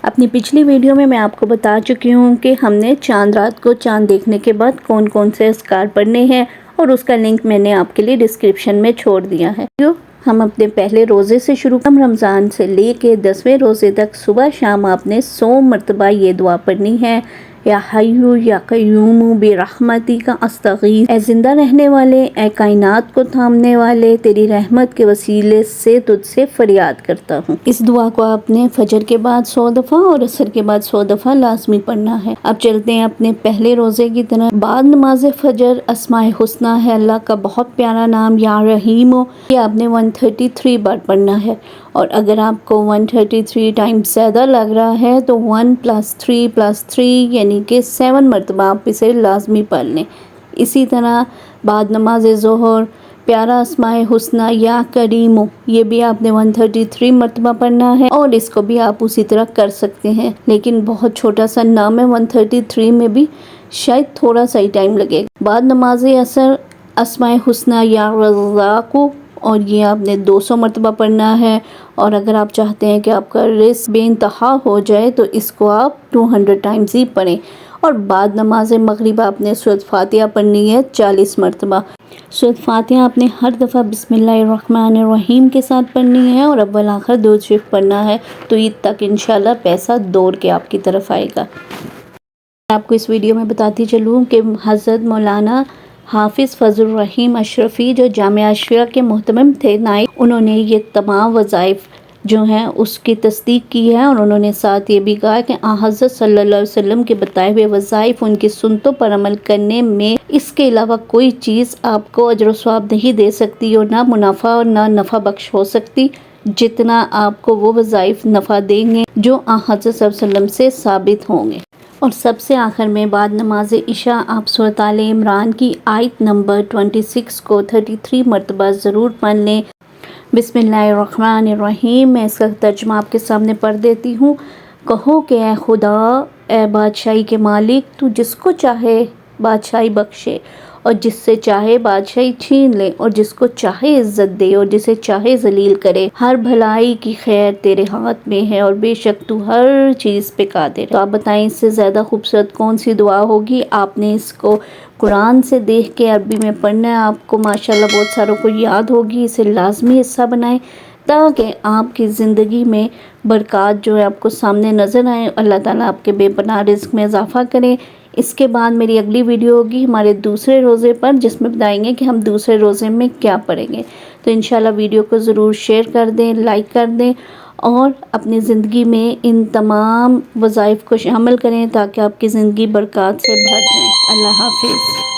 اپنی پچھلی ویڈیو میں آپ کو بتا چکی ہوں کہ ہم نے چاند رات کو چاند دیکھنے کے بعد کون کون سے اذکار پڑھنے ہیں، اور اس کا لنک میں نے آپ کے لیے ڈسکرپشن میں چھوڑ دیا ہے۔ ہم اپنے پہلے روزے سے شروع رمضان سے لے کے 10ویں روزے تک صبح شام آپ نے 100 مرتبہ یہ دعا پڑھنی ہے، یا حیو یا قیوم برحمتک استغیث، اے زندہ رہنے والے، اے کائنات کو تھامنے والے، تیری رحمت کے وسیلے سے تجھ سے فریاد کرتا ہوں۔ اس دعا کو آپ نے فجر کے بعد 100 دفعہ اور عصر کے بعد 100 دفعہ لازمی پڑھنا ہے۔ اب چلتے ہیں اپنے پہلے روزے کی طرح۔ بعد نماز فجر اسماء الحسنی ہے اللہ کا بہت پیارا نام، یا رحیم، یہ آپ نے 133 بار پڑھنا ہے، اور اگر آپ کو 133 ٹائمز زیادہ لگ رہا ہے تو 1 + 3 + 3 یعنی کہ 7 مرتبہ آپ اسے لازمی پڑھ لیں۔ اسی طرح بعد نماز ظہر پیارا اسماء الحسنی یا کریم، یہ بھی آپ نے 133 مرتبہ پڑھنا ہے، اور اس کو بھی آپ اسی طرح کر سکتے ہیں، لیکن بہت چھوٹا سا نام ہے، 133 میں بھی شاید تھوڑا سا ہی ٹائم لگے گا۔ بعد نماز عصر اسماء الحسنی یا رزاق، اور یہ آپ نے 200 مرتبہ پڑھنا ہے، اور اگر آپ چاہتے ہیں کہ آپ کا رزق بے انتہا ہو جائے تو اس کو آپ 200 ٹائمز ہی پڑھیں۔ اور بعد نماز مغرب آپ نے سورۃ فاتحہ پڑھنی ہے 40 مرتبہ۔ سورۃ فاتحہ آپ نے ہر دفعہ بسم اللہ الرحمن الرحیم کے ساتھ پڑھنی ہے، اور اول آخر درود شریف پڑھنا ہے، تو عید تک انشاءاللہ پیسہ دوڑ کے آپ کی طرف آئے گا۔ آپ کو اس ویڈیو میں بتاتی چلوں کہ حضرت مولانا حافظ فضل الرحیم اشرفی جو جامعہ اشرفیہ کے محتمم تھے نائب، انہوں نے یہ تمام وظائف جو ہیں اس کی تصدیق کی ہے، اور انہوں نے ساتھ یہ بھی کہا کہ حضرت صلی اللہ علیہ وسلم کے بتائے ہوئے وظائف، ان کی سنتوں پر عمل کرنے میں اس کے علاوہ کوئی چیز آپ کو اجر و ثواب نہیں دے سکتی، اور نہ منافع اور نہ نفع بخش ہو سکتی، جتنا آپ کو وہ وظائف نفع دیں گے جو حضرت صلی اللہ علیہ وسلم سے ثابت ہوں گے۔ اور سب سے آخر میں بعد نماز عشاء آپ سورۃ آل عمران کی آیت نمبر 26 کو 33 مرتبہ ضرور پڑھ لیں۔ بسم اللہ الرحمن الرحیم، میں اس کا ترجمہ آپ کے سامنے پڑھ دیتی ہوں۔ کہو کہ اے خدا، اے بادشاہی کے مالک، تو جس کو چاہے بادشاہی بخشے، اور جس سے چاہے بادشاہی چھین لے، اور جس کو چاہے عزت دے، اور جسے چاہے ذلیل کرے۔ ہر بھلائی کی خیر تیرے ہاتھ میں ہے، اور بے شک تو ہر چیز پہ قادر ہے۔ تو آپ بتائیں اس سے زیادہ خوبصورت کون سی دعا ہوگی؟ آپ نے اس کو قرآن سے دیکھ کے عربی میں پڑھنا ہے، آپ کو ماشاءاللہ بہت ساروں کو یاد ہوگی، اسے لازمی حصہ بنائیں تاکہ آپ کی زندگی میں برکات جو ہے آپ کو سامنے نظر آئیں، اللہ تعالیٰ آپ کے بے پناہ رزق میں اضافہ کریں۔ اس کے بعد میری اگلی ویڈیو ہوگی ہمارے دوسرے روزے پر، جس میں بتائیں گے کہ ہم دوسرے روزے میں کیا پڑھیں گے۔ تو انشاءاللہ ویڈیو کو ضرور شیئر کر دیں، لائک کر دیں، اور اپنی زندگی میں ان تمام وظائف کو شامل کریں تاکہ آپ کی زندگی برکات سے بھر جائے۔ اللہ حافظ۔